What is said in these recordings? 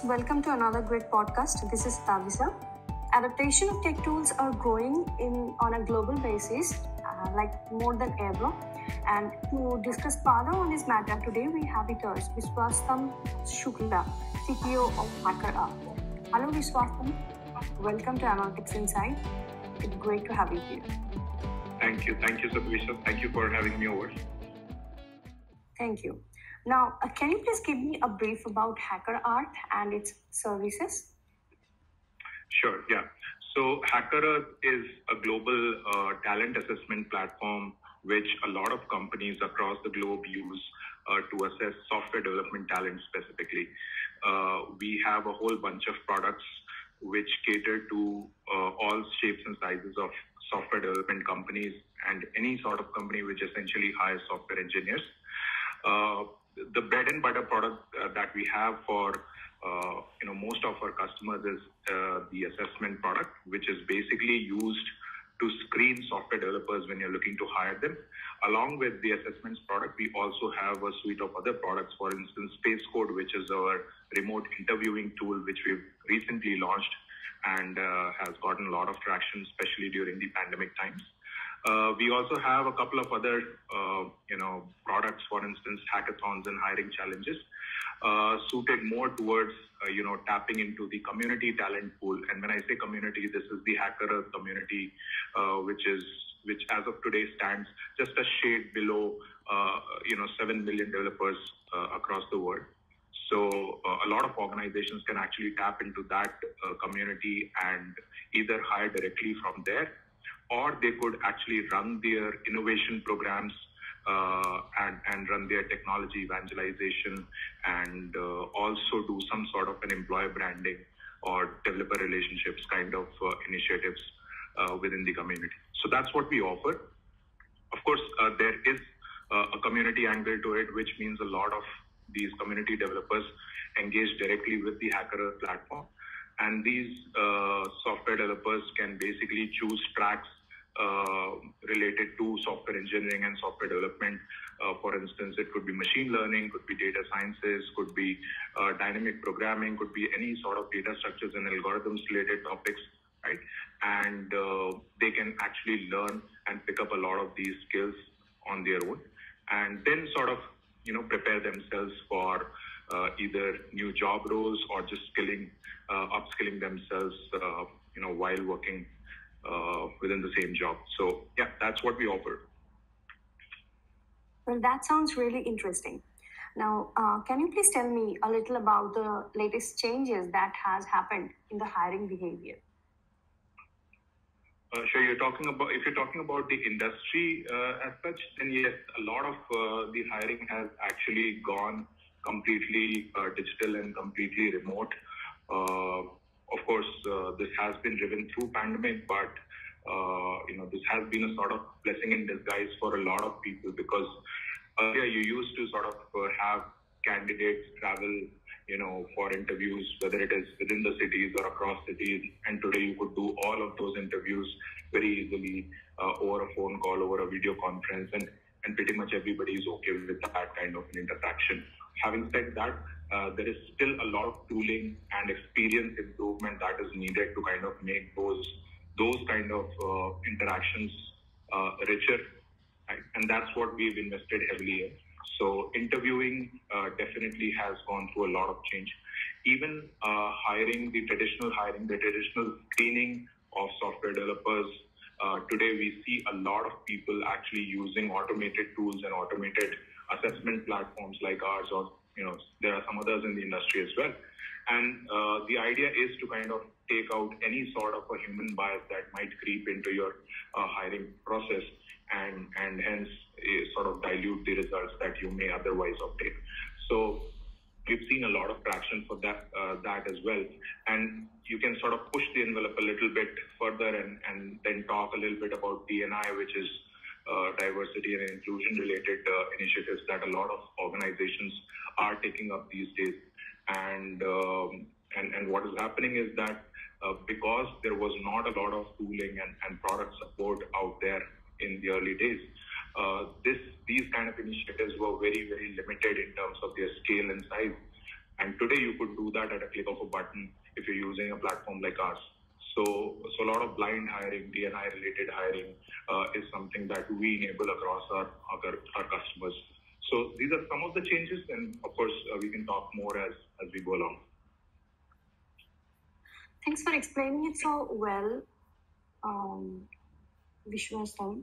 welcome to another great podcast. This is Satavisa. Adaptation of tech tools are growing on a global basis, like more than ever. And to discuss further on this matter, today we have with us Vishwastam Shukla, CTO of Hackerearth. Hello Vishwastam, welcome to Analytics Insight. It's great to have you here. Thank you, Satavisa. Thank you for having me over. Thank you. Now, can you please give me a brief about Hackerearth and its services? Sure, yeah. So Hackerearth is a global talent assessment platform which a lot of companies across the globe use to assess software development talent specifically. We have a whole bunch of products which cater to all shapes and sizes of software development companies and any sort of company which essentially hires software engineers. The bread and butter product that we have for most of our customers is the assessment product, which is basically used to screen software developers when you're looking to hire them. Along with the assessments product, we also have a suite of other products. For instance, Space Code, which is our remote interviewing tool, which we've recently launched and has gotten a lot of traction, especially during the pandemic times. We also have a couple of other, products, for instance, hackathons and hiring challenges, suited more towards, tapping into the community talent pool. And when I say community, this is the Hackerearth community, which as of today stands just a shade below, 7 million developers across the world. So a lot of organizations can actually tap into that community and either hire directly from there, or they could actually run their innovation programs and run their technology evangelization and also do some sort of an employer branding or developer relationships kind of initiatives within the community. So that's what we offer. Of course, there is a community angle to it, which means a lot of these community developers engage directly with the Hackerearth platform. And these software developers can basically choose tracks related to software engineering and software development. For instance, it could be machine learning, could be data sciences, could be dynamic programming, could be any sort of data structures and algorithms related topics, right? And they can actually learn and pick up a lot of these skills on their own, and then sort of prepare themselves for either new job roles or just upskilling themselves, while working within the same job. So yeah, that's what we offer. Well, that sounds really interesting. Now, can you please tell me a little about the latest changes that has happened in the hiring behavior? Sure. If you're talking about the industry as such, then yes, a lot of the hiring has actually gone completely digital and completely remote. Of course, this has been driven through pandemic, but this has been a sort of blessing in disguise for a lot of people, because earlier you used to sort of have candidates travel, for interviews, whether it is within the cities or across cities. And today you could do all of those interviews very easily over a phone call, over a video conference, and pretty much everybody is okay with that kind of an interaction. Having said that, there is still a lot of tooling and experience improvement that is needed to kind of make those kind of interactions richer, right? And that's what we've invested heavily in. So interviewing definitely has gone through a lot of change. Even the traditional screening of software developers. Today we see a lot of people actually using automated tools and automated assessment platforms like ours, or there are some others in the industry as well. And the idea is to kind of take out any sort of a human bias that might creep into your hiring process, and hence sort of dilute the results that you may otherwise obtain. So we've seen a lot of traction for that as well. And you can sort of push the envelope a little bit further and then talk a little bit about D&I, which is diversity and inclusion related initiatives that a lot of organizations are taking up these days. And what is happening is that because there was not a lot of tooling and product support out there in the early days, these kind of initiatives were very, very limited in terms of their scale and size. And today you could do that at a click of a button if you're using a platform like ours. So a lot of blind hiring, D&I related hiring is something that we enable across our customers. So these are some of the changes, and of course we can talk more as we go along. Thanks for explaining it so well, Vishwastam.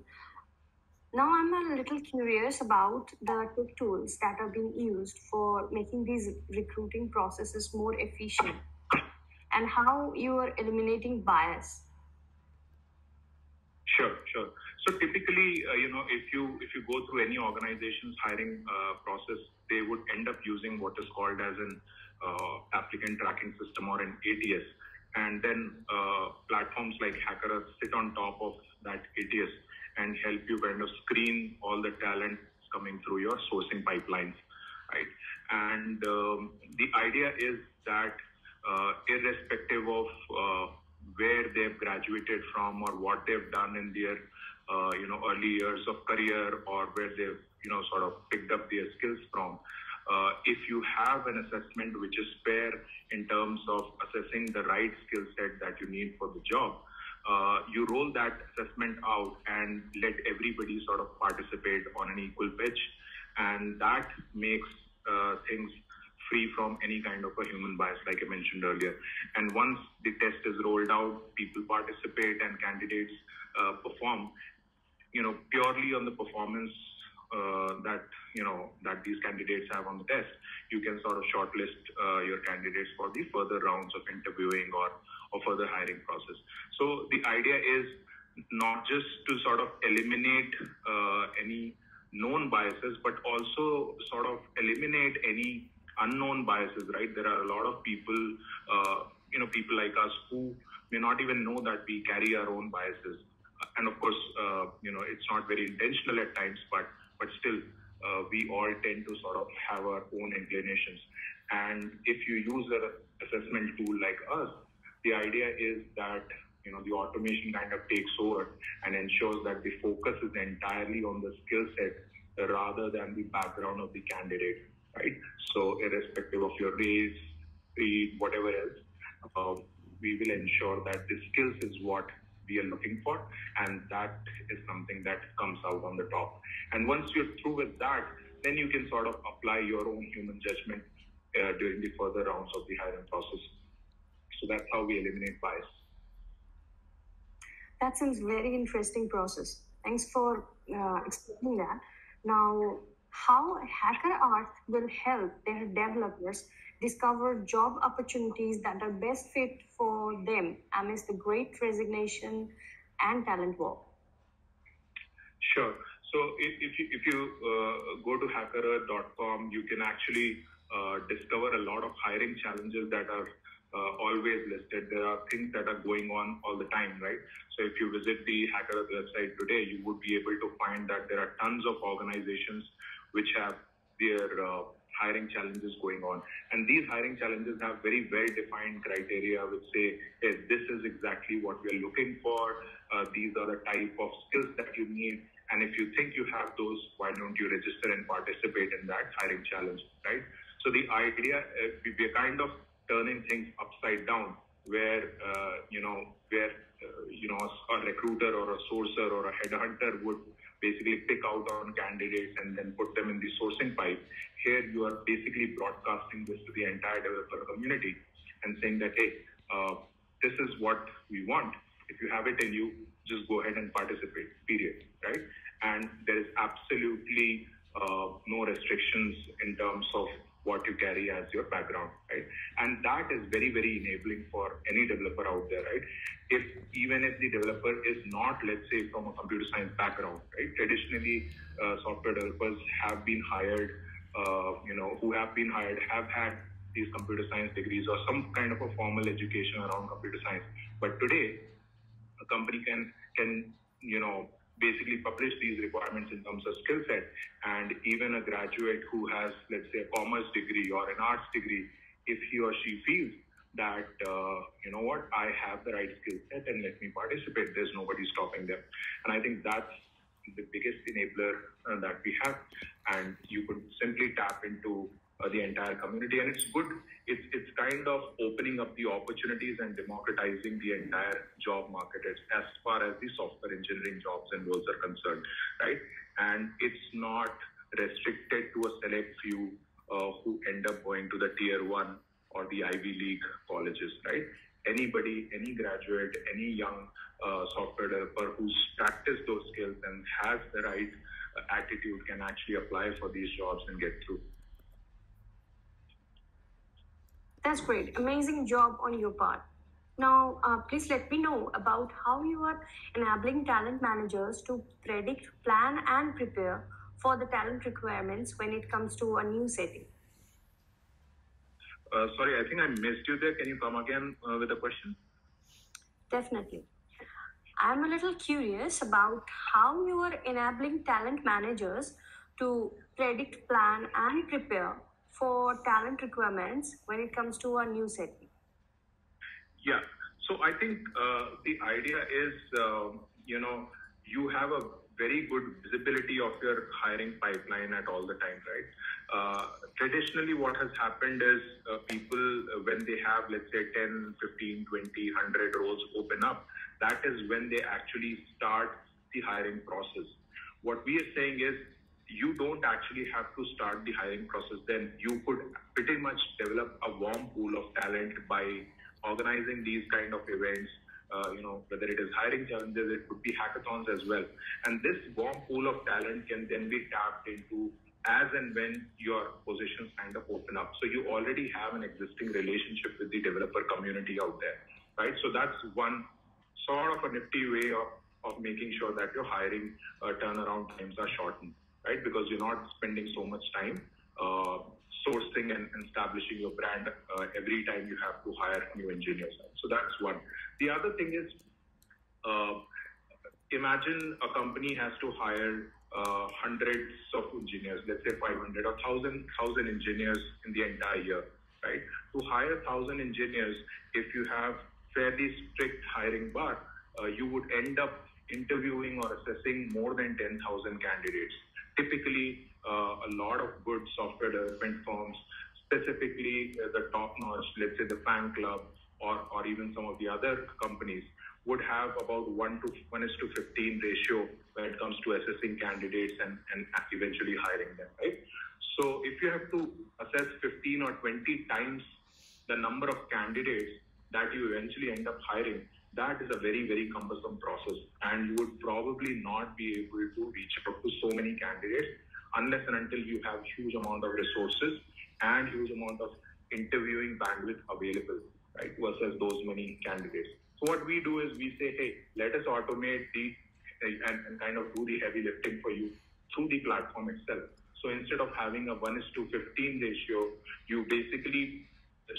Now I'm a little curious about the tech tools that are being used for making these recruiting processes more efficient and how you are eliminating bias. Sure. So typically, if you go through any organization's hiring process, they would end up using what is called as an applicant tracking system or an ATS, and then platforms like Hackerearth sit on top of that ATS and help you kind of screen all the talent coming through your sourcing pipelines, right? And the idea is that irrespective of where they've graduated from or what they've done in their early years of career, or where they've sort of picked up their skills from, if you have an assessment which is fair in terms of assessing the right skill set that you need for the job, you roll that assessment out and let everybody sort of participate on an equal pitch, and that makes things free from any kind of a human bias, like I mentioned earlier. And once the test is rolled out, people participate and candidates perform, purely on the performance that these candidates have on the test. You can sort of shortlist your candidates for the further rounds of interviewing or further hiring process. So the idea is not just to sort of eliminate any known biases, but also sort of eliminate any unknown biases, right? There are a lot of people, people like us who may not even know that we carry our own biases. And of course, it's not very intentional at times, but still, we all tend to sort of have our own inclinations. And if you use an assessment tool like us, the idea is that the automation kind of takes over and ensures that the focus is entirely on the skill set rather than the background of the candidate, right? So irrespective of your race, creed, whatever else, we will ensure that the skills is what we are looking for, and that is something that comes out on the top. And once you're through with that, then you can sort of apply your own human judgment during the further rounds of the hiring process. So that's how we eliminate bias. That seems very interesting process. Thanks for explaining that. Now, how Hackerearth will help their developers discover job opportunities that are best fit for them amidst the great resignation and talent war? Sure. So if you go to hackerearth.com, you can actually discover a lot of hiring challenges that are always listed. There are things that are going on all the time, right? So if you visit the Hackerearth website today, you would be able to find that there are tons of organizations which have their hiring challenges going on. And these hiring challenges have very well-defined criteria which say, hey, this is exactly what we are looking for. These are the type of skills that you need. And if you think you have those, why don't you register and participate in that hiring challenge, right? So the idea, we are kind of turning things upside down, where a recruiter or a sourcer or a headhunter would basically pick out on candidates and then put them in the sourcing pipe. Here you are basically broadcasting this to the entire developer community and saying that, hey, this is what we want. If you have it in you, just go ahead and participate, period, right? And there is absolutely no restrictions in terms of what you carry as your background, right? And that is very, very enabling for any developer out there, right? Even if the developer is not, let's say, from a computer science background, right? Traditionally, software developers have been hired, who have been hired have had these computer science degrees or some kind of a formal education around computer science. But today, a company can basically publish these requirements in terms of skill set, and even a graduate who has, let's say, a commerce degree or an arts degree, if he or she feels that, I have the right skill set and let me participate, there's nobody stopping them. And I think that's the biggest enabler that we have. And you could simply tap into the entire community. And it's good. It's kind of opening up the opportunities and democratizing the entire job market as far as the software engineering jobs and roles are concerned, right? And it's not restricted to a select few who end up going to the tier 1 or the Ivy League colleges, right? Anybody, any graduate, any young software developer who's practiced those skills and has the right attitude can actually apply for these jobs and get through. That's great. Amazing job on your part. Now, please let me know about how you are enabling talent managers to predict, plan, and prepare for the talent requirements when it comes to a new setting. Sorry, I think I missed you there. Can you come again with a question? Definitely. I'm a little curious about how you are enabling talent managers to predict, plan, and prepare for talent requirements when it comes to a new setting. Yeah. So I think the idea is, you have a very good visibility of your hiring pipeline at all the time, right? Traditionally, what has happened is people, when they have, let's say, 10, 15, 20, 100 roles open up, that is when they actually start the hiring process. What we are saying is, you don't actually have to start the hiring process then. You could pretty much develop a warm pool of talent by organizing these kind of events, whether it is hiring challenges, it could be hackathons as well. And this warm pool of talent can then be tapped into as and when your positions kind of open up. So you already have an existing relationship with the developer community out there, right? So that's one sort of a nifty way of making sure that your hiring turnaround times are shortened, right? Because you're not spending so much time sourcing and establishing your brand every time you have to hire new engineers. So that's one. The other thing is, imagine a company has to hire hundreds of engineers, let's say 500 or 1,000 engineers in the entire year, right? To hire 1,000 engineers, if you have fairly strict hiring bar, you would end up interviewing or assessing more than 10,000 candidates. Typically, a lot of good software development firms, specifically the top-notch, let's say the Fan Club or even some of the other companies, would have about 1:15 ratio when it comes to assessing candidates and eventually hiring them, right? So if you have to assess 15 or 20 times the number of candidates that you eventually end up hiring, that is a very, very cumbersome process. And you would probably not be able to reach out to so many candidates unless and until you have huge amount of resources and huge amount of interviewing bandwidth available, right, versus those many candidates. So what we do is we say, hey, let us automate and kind of do the heavy lifting for you through the platform itself. So instead of having a 1:15 ratio, you basically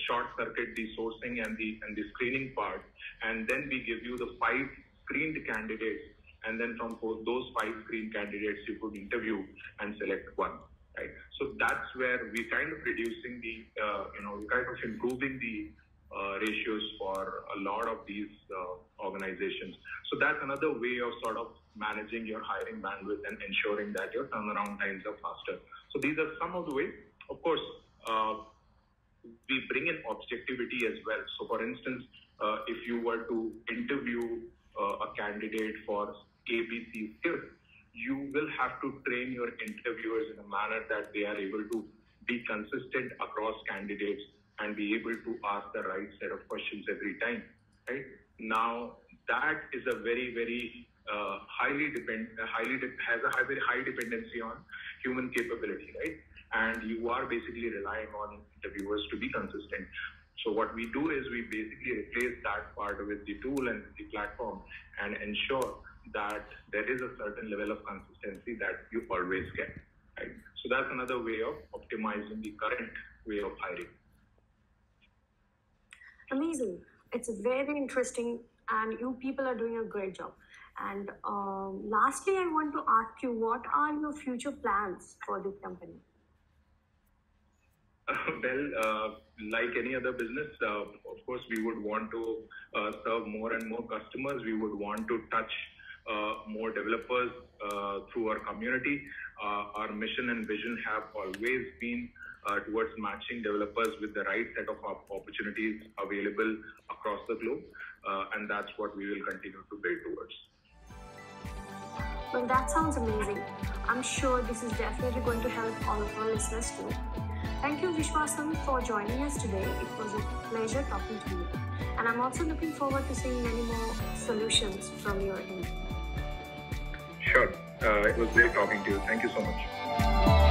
short circuit the sourcing and the screening part, and then we give you the 5 screened candidates, and then from those 5 screened candidates you could interview and select one, right? So that's where we kind of reducing the kind of improving the ratios for a lot of these organizations. So that's another way of sort of managing your hiring bandwidth and ensuring that your turnaround times are faster. So these are some of the ways. Of course, we bring in objectivity as well. So for instance, if you were to interview a candidate for ABC skills, you will have to train your interviewers in a manner that they are able to be consistent across candidates and be able to ask the right set of questions every time, right? Now, that is a very, very has a very high dependency on human capability, right? And you are basically relying on interviewers to be consistent. So what we do is we basically replace that part with the tool and the platform and ensure that there is a certain level of consistency that you always get, right? So that's another way of optimizing the current way of hiring. Amazing. It's very interesting, and you people are doing a great job. And lastly, I want to ask you, what are your future plans for this company? Well, like any other business, of course, we would want to serve more and more customers. We would want to touch more developers through our community. Our mission and vision have always been towards matching developers with the right set of opportunities available across the globe. And that's what we will continue to build towards. Well, that sounds amazing. I'm sure this is definitely going to help all of our listeners too. Thank you, Vishwastam, for joining us today. It was a pleasure talking to you. And I'm also looking forward to seeing many more solutions from your end. Sure. It was great talking to you. Thank you so much.